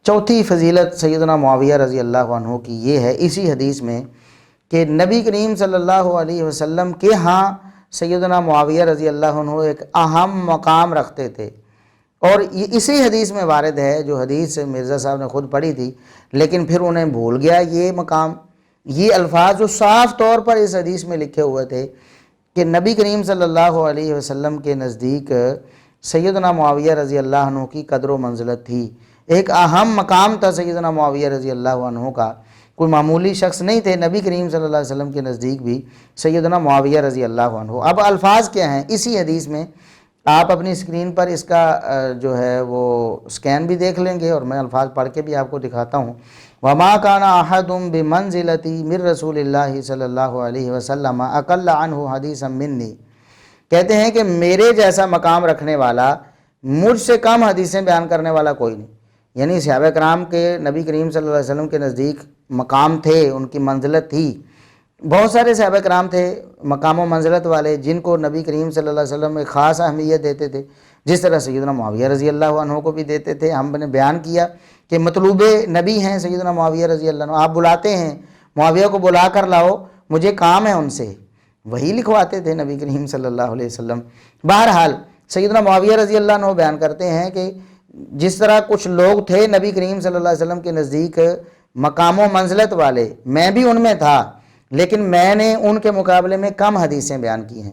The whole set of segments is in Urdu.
چوتھی فضیلت سیدنا معاویہ رضی اللہ عنہ کی یہ ہے اسی حدیث میں کہ نبی کریم صلی اللہ علیہ وسلم کے ہاں سیدنا معاویہ رضی اللہ عنہ ایک اہم مقام رکھتے تھے، اور یہ اسی حدیث میں وارد ہے جو حدیث مرزا صاحب نے خود پڑھی تھی، لیکن پھر انہیں بھول گیا یہ مقام، یہ الفاظ جو صاف طور پر اس حدیث میں لکھے ہوئے تھے کہ نبی کریم صلی اللہ علیہ وسلم کے نزدیک سیدنا معاویہ رضی اللہ عنہ کی قدر و منزلت تھی، ایک اہم مقام تھا سیدنا معاویہ رضی اللہ عنہ کا، کوئی معمولی شخص نہیں تھے، نبی کریم صلی اللہ علیہ وسلم کے نزدیک بھی سیدنا معاویہ رضی اللہ عنہ۔ اب الفاظ کیا ہیں اسی حدیث میں، آپ اپنی اسکرین پر اس کا جو ہے وہ سکین بھی دیکھ لیں گے، اور میں الفاظ پڑھ کے بھی آپ کو دکھاتا ہوں۔ وَمَا كَانَ أَحَدٌ بِمَنزِلَتِي مِن رسول اللہ صلی اللہ علیہ وسلم أَقَلَّ عَنْهُ حَدِيثًا مِنِّي، کہتے ہیں کہ میرے جیسا مقام رکھنے والا، مجھ سے کم حدیثیں بیان کرنے والا کوئی نہیں، یعنی صحابہ کرام کے نبی کریم صلی اللہ علیہ وسلم کے نزدیک مقام تھے، ان کی منزلت تھی۔ بہت سارے صحابہ کرام تھے مقام و منزلت والے جن کو نبی کریم صلی اللہ علیہ وسلم ایک خاص اہمیت دیتے تھے، جس طرح سیدنا معاویہ رضی اللہ عنہ کو بھی دیتے تھے۔ ہم نے بیان کیا کہ مطلوب نبی ہیں سیدنا معاویہ رضی اللہ عنہ، آپ بلاتے ہیں معاویہ کو، بلا کر لاؤ مجھے کام ہے ان سے، وہی لکھواتے تھے نبی کریم صلی اللہ علیہ وسلم۔ بہرحال سیدنا معاویہ رضی اللہ عنہ بیان کرتے ہیں کہ جس طرح کچھ لوگ تھے نبی کریم صلی اللہ علیہ وسلم کے نزدیک مقام و منزلت والے، میں بھی ان میں تھا، لیکن میں نے ان کے مقابلے میں کم حدیثیں بیان کی ہیں۔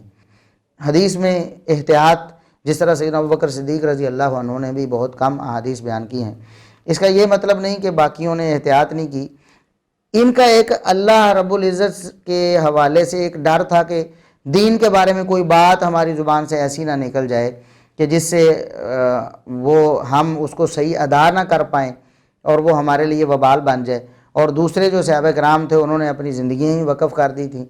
حدیث میں احتیاط، جس طرح سیدنا ابوبکر صدیق رضی اللہ عنہ نے بھی بہت کم احادیث بیان کی ہیں، اس کا یہ مطلب نہیں کہ باقیوں نے احتیاط نہیں کی۔ ان کا ایک اللہ رب العزت کے حوالے سے ایک ڈر تھا کہ دین کے بارے میں کوئی بات ہماری زبان سے ایسی نہ نکل جائے کہ جس سے وہ ہم اس کو صحیح ادا نہ کر پائیں اور وہ ہمارے لیے وبال بن جائے۔ اور دوسرے جو صحابہ کرام تھے انہوں نے اپنی زندگیاں ہی وقف کر دی تھیں،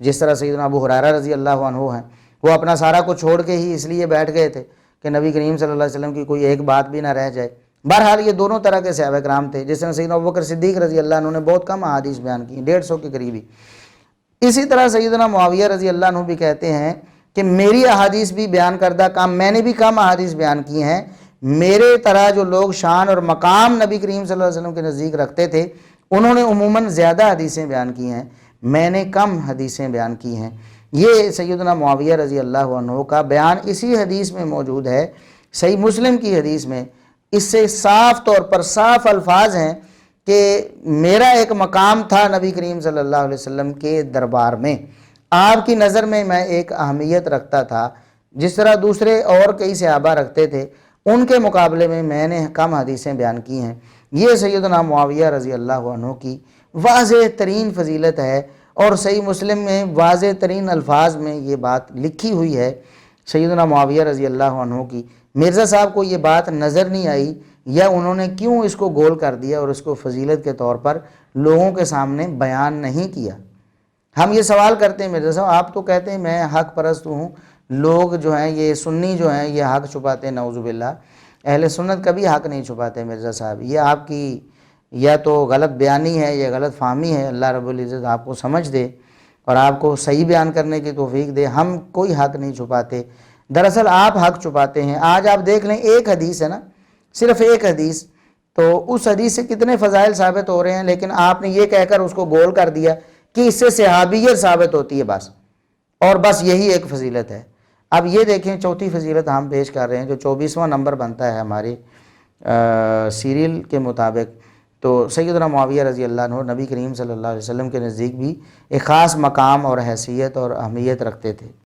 جس طرح سیدنا ابو ہریرہ رضی اللہ عنہ ہیں، وہ اپنا سارا کچھ چھوڑ کے ہی اس لیے بیٹھ گئے تھے کہ نبی کریم صلی اللہ علیہ وسلم کی کوئی ایک بات بھی نہ رہ جائے۔ بہرحال یہ دونوں طرح کے صحابہ کرام تھے، جس طرح سیدنا ابوبکر صدیق رضی اللہ عنہ نے بہت کم احادیث بیان کی، 150 کے قریبی۔ اسی طرح سیدنا معاویہ رضی اللہ عنہ بھی کہتے ہیں کہ میری احادیث بھی بیان کردہ کم، میں نے بھی کم احادیث بیان کی ہیں، میرے طرح جو لوگ شان اور مقام نبی کریم صلی اللہ علیہ وسلم کے نزدیک رکھتے تھے انہوں نے عموماً زیادہ حدیثیں بیان کی ہیں، میں نے کم حدیثیں بیان کی ہیں۔ یہ سیدنا معاویہ رضی اللہ عنہ کا بیان اسی حدیث میں موجود ہے، صحیح مسلم کی حدیث میں۔ اس سے صاف طور پر صاف الفاظ ہیں کہ میرا ایک مقام تھا نبی کریم صلی اللہ علیہ وسلم کے دربار میں، آپ کی نظر میں میں ایک اہمیت رکھتا تھا، جس طرح دوسرے اور کئی صحابہ رکھتے تھے، ان کے مقابلے میں نے کم حدیثیں بیان کی ہیں۔ یہ سیدنا معاویہ رضی اللہ عنہ کی واضح ترین فضیلت ہے، اور صحیح مسلم میں واضح ترین الفاظ میں یہ بات لکھی ہوئی ہے سیدنا معاویہ رضی اللہ عنہ کی۔ مرزا صاحب کو یہ بات نظر نہیں آئی، یا انہوں نے کیوں اس کو گول کر دیا اور اس کو فضیلت کے طور پر لوگوں کے سامنے بیان نہیں کیا۔ ہم یہ سوال کرتے ہیں مرزا صاحب آپ تو کہتے ہیں میں حق پرست ہوں، لوگ جو ہیں یہ سنی جو ہیں یہ حق چھپاتے ہیں، نعوذ باللہ، اہل سنت کبھی حق نہیں چھپاتے مرزا صاحب، یہ آپ کی یا تو غلط بیانی ہے یا غلط فہمی ہے، اللہ رب العزت آپ کو سمجھ دے اور آپ کو صحیح بیان کرنے کی توفیق دے، ہم کوئی حق نہیں چھپاتے، دراصل آپ حق چھپاتے ہیں۔ آج آپ دیکھ لیں ایک حدیث ہے نا، صرف ایک حدیث، تو اس حدیث سے کتنے فضائل ثابت ہو رہے ہیں، لیکن آپ نے یہ کہہ کر اس کو گول کر دیا کہ اس سے صحابیت ثابت ہوتی ہے بس، اور بس یہی ایک فضیلت ہے۔ اب یہ دیکھیں چوتھی فضیلت ہم پیش کر رہے ہیں جو 24واں نمبر بنتا ہے ہمارے سیریل کے مطابق، تو سیدنا معاویہ رضی اللہ عنہ نبی کریم صلی اللہ علیہ وسلم کے نزدیک بھی ایک خاص مقام اور حیثیت اور اہمیت رکھتے تھے۔